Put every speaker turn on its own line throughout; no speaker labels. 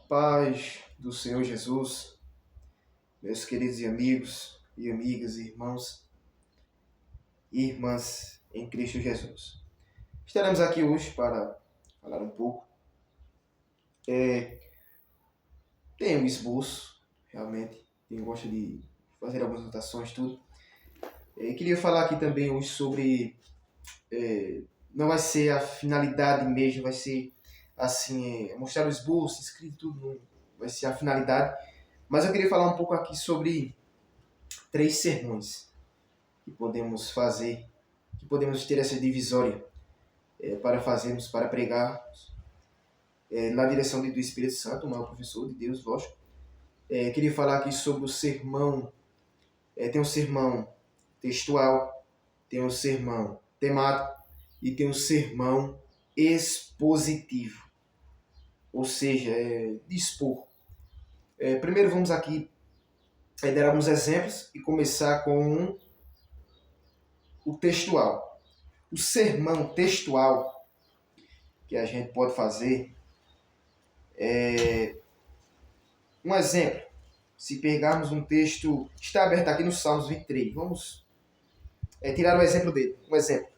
Paz do Senhor Jesus, meus queridos amigos e amigas, irmãos e irmãs em Cristo Jesus. Estaremos aqui hoje para falar um pouco. Tem um esboço, realmente, quem gosta de fazer algumas anotações, tudo. Queria falar aqui também hoje sobre, não vai ser a finalidade mesmo, vai ser assim, mostrar o esboço, escrito tudo, não vai ser a finalidade. Mas eu queria falar um pouco aqui sobre 3 sermões que podemos fazer, que podemos ter essa divisória para fazermos, para pregarmos na direção do Espírito Santo, o maior professor de Deus, lógico. Queria falar aqui sobre o sermão. Tem um sermão textual, tem um sermão temático e tem um sermão expositivo, ou seja, dispor. Primeiro vamos aqui dar alguns exemplos e começar com o textual. O sermão textual que a gente pode fazer um exemplo. Se pegarmos um texto, está aberto aqui no Salmos 23, vamos tirar o exemplo dele. Um exemplo.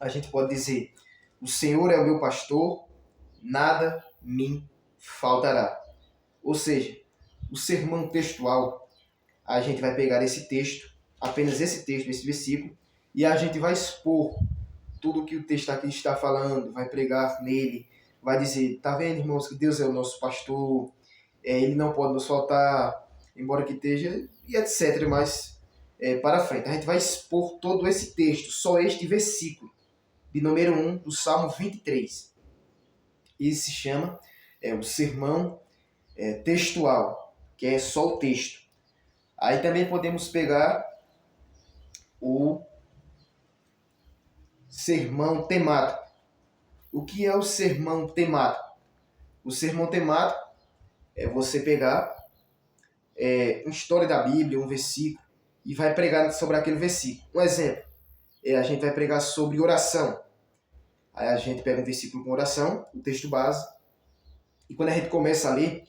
A gente pode dizer: o Senhor é o meu pastor, nada me faltará. Ou seja, o sermão textual, a gente vai pegar esse texto, apenas esse texto, esse versículo, e a gente vai expor tudo o que o texto aqui está falando, vai pregar nele, vai dizer: tá vendo, irmãos, que Deus é o nosso pastor, ele não pode nos faltar, embora que esteja, e etc. Mas para frente, a gente vai expor todo esse texto, só este versículo, de número 1 do Salmo 23. Isso se chama o sermão textual, que é só o texto. Aí também podemos pegar o sermão temático. O que é o sermão temático? O sermão temático é você pegar uma história da Bíblia, um versículo, e vai pregar sobre aquele versículo. Um exemplo, a gente vai pregar sobre oração. Aí a gente pega um versículo com oração, o texto base, e quando a gente começa a ler,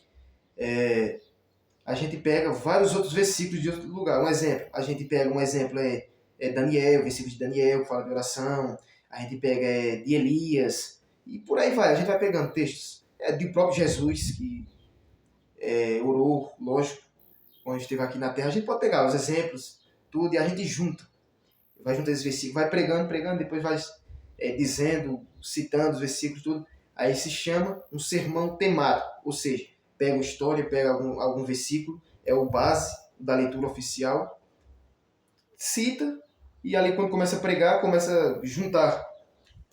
a gente pega vários outros versículos de outro lugar. Um exemplo, a gente pega um exemplo, Daniel, versículo de Daniel, que fala de oração. A gente pega de Elias, e por aí vai. A gente vai pegando textos do próprio Jesus, que orou, lógico, quando esteve aqui na Terra. A gente pode pegar os exemplos, tudo, e a gente junta. Vai juntar esses versículos, vai pregando, depois vai dizendo, citando os versículos, tudo. Aí se chama um sermão temático, ou seja, pega uma história, pega algum versículo, é o base da leitura oficial, cita, e ali quando começa a pregar, começa a juntar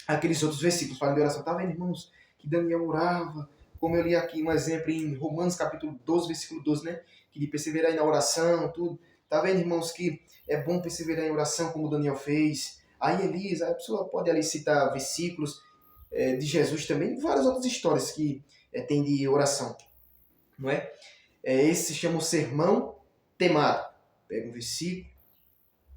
aqueles outros versículos, falando de oração. Tá vendo, irmãos, que Daniel orava, como eu li aqui um exemplo em Romanos capítulo 12, versículo 12, né? Que de perseverar na oração, tudo. Tá vendo, irmãos, que é bom perseverar em oração, como Daniel fez. Aí Elias, a pessoa pode ali citar versículos de Jesus também, e várias outras histórias que tem de oração, não é? Esse se chama o sermão temático. Pega um versículo,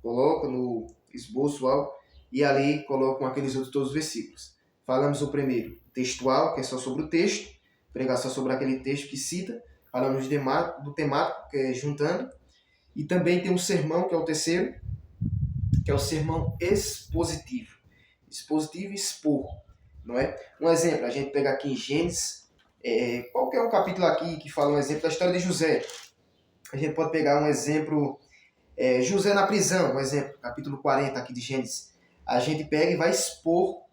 coloca no esboço algo, e ali colocam aqueles outros todos os versículos. Falamos o primeiro, textual, que é só sobre o texto, pregar só sobre aquele texto que cita. Falamos do temático, que é juntando. E também tem um sermão, que é o terceiro, que é o sermão expositivo. Expositivo e expor, não é? Um exemplo, a gente pega aqui em Gênesis, qualquer um capítulo aqui que fala um exemplo da história de José. A gente pode pegar um exemplo, José na prisão, um exemplo, capítulo 40 aqui de Gênesis. A gente pega e vai expor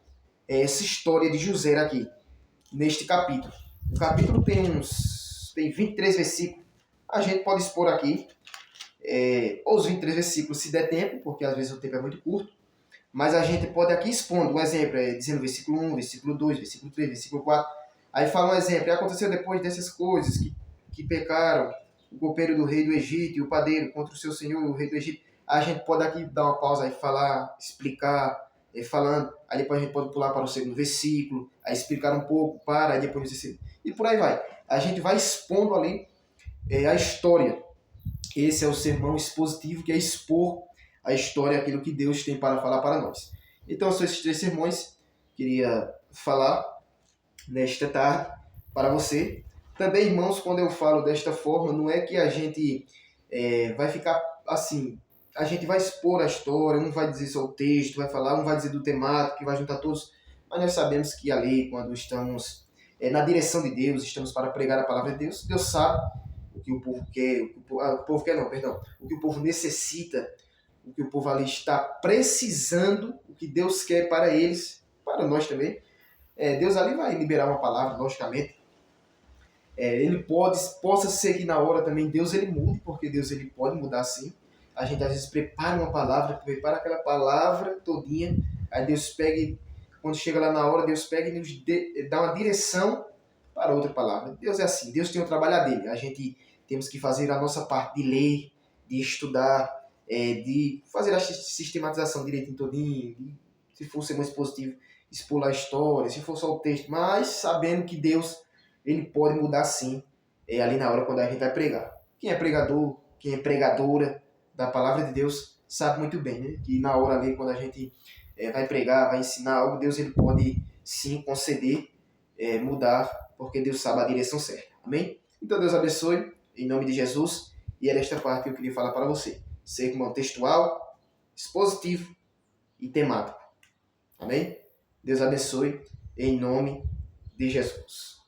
essa história de José aqui, neste capítulo. O capítulo tem 23 versículos. A gente pode expor aqui os 23 versículos se der tempo, porque às vezes o tempo é muito curto, mas a gente pode aqui expondo um exemplo, dizendo versículo 1, versículo 2, versículo 3, versículo 4. Aí fala um exemplo: aconteceu depois dessas coisas que pecaram o copeiro do rei do Egito e o padeiro contra o seu senhor, o rei do Egito. A gente pode aqui dar uma pausa e falar, explicar, falando. Aí depois a gente pode pular para o segundo versículo, aí explicar um pouco, aí depois e por aí vai. A gente vai expondo ali a história. Esse é o sermão expositivo, que é expor a história, aquilo que Deus tem para falar para nós. Então são esses 3 sermões que queria falar nesta tarde para você. Também, irmãos, quando eu falo desta forma, não é que a gente vai ficar assim, a gente vai expor a história, um vai dizer só o texto, vai falar, um vai dizer do temático, que vai juntar todos, mas nós sabemos que ali, quando estamos na direção de Deus, estamos para pregar a palavra de Deus, Deus sabe o que o povo quer, o povo quer não, perdão, o que o povo necessita, o que o povo ali está precisando, o que Deus quer para eles, para nós também. Deus ali vai liberar uma palavra, logicamente. Ele possa ser que na hora também Deus ele mude, porque Deus ele pode mudar sim. A gente às vezes prepara uma palavra, prepara aquela palavra todinha, aí Deus pega, quando chega lá na hora, Deus pega e nos dá uma direção para outra palavra. Deus é assim, Deus tem o trabalho dele. A gente temos que fazer a nossa parte de ler, de estudar, de fazer a sistematização direitinho todinho, se for ser mais positivo, expor a história, se for só o texto, mas sabendo que Deus ele pode mudar sim, ali na hora quando a gente vai pregar. Quem é pregador, quem é pregadora da palavra de Deus, sabe muito bem, né? Que na hora ali, quando a gente vai pregar, vai ensinar algo, Deus ele pode sim conceder, mudar, porque Deus sabe a direção certa. Amém? Então Deus abençoe, em nome de Jesus, e era esta parte que eu queria falar para você. Sermão textual, expositivo e temático. Amém? Deus abençoe, em nome de Jesus.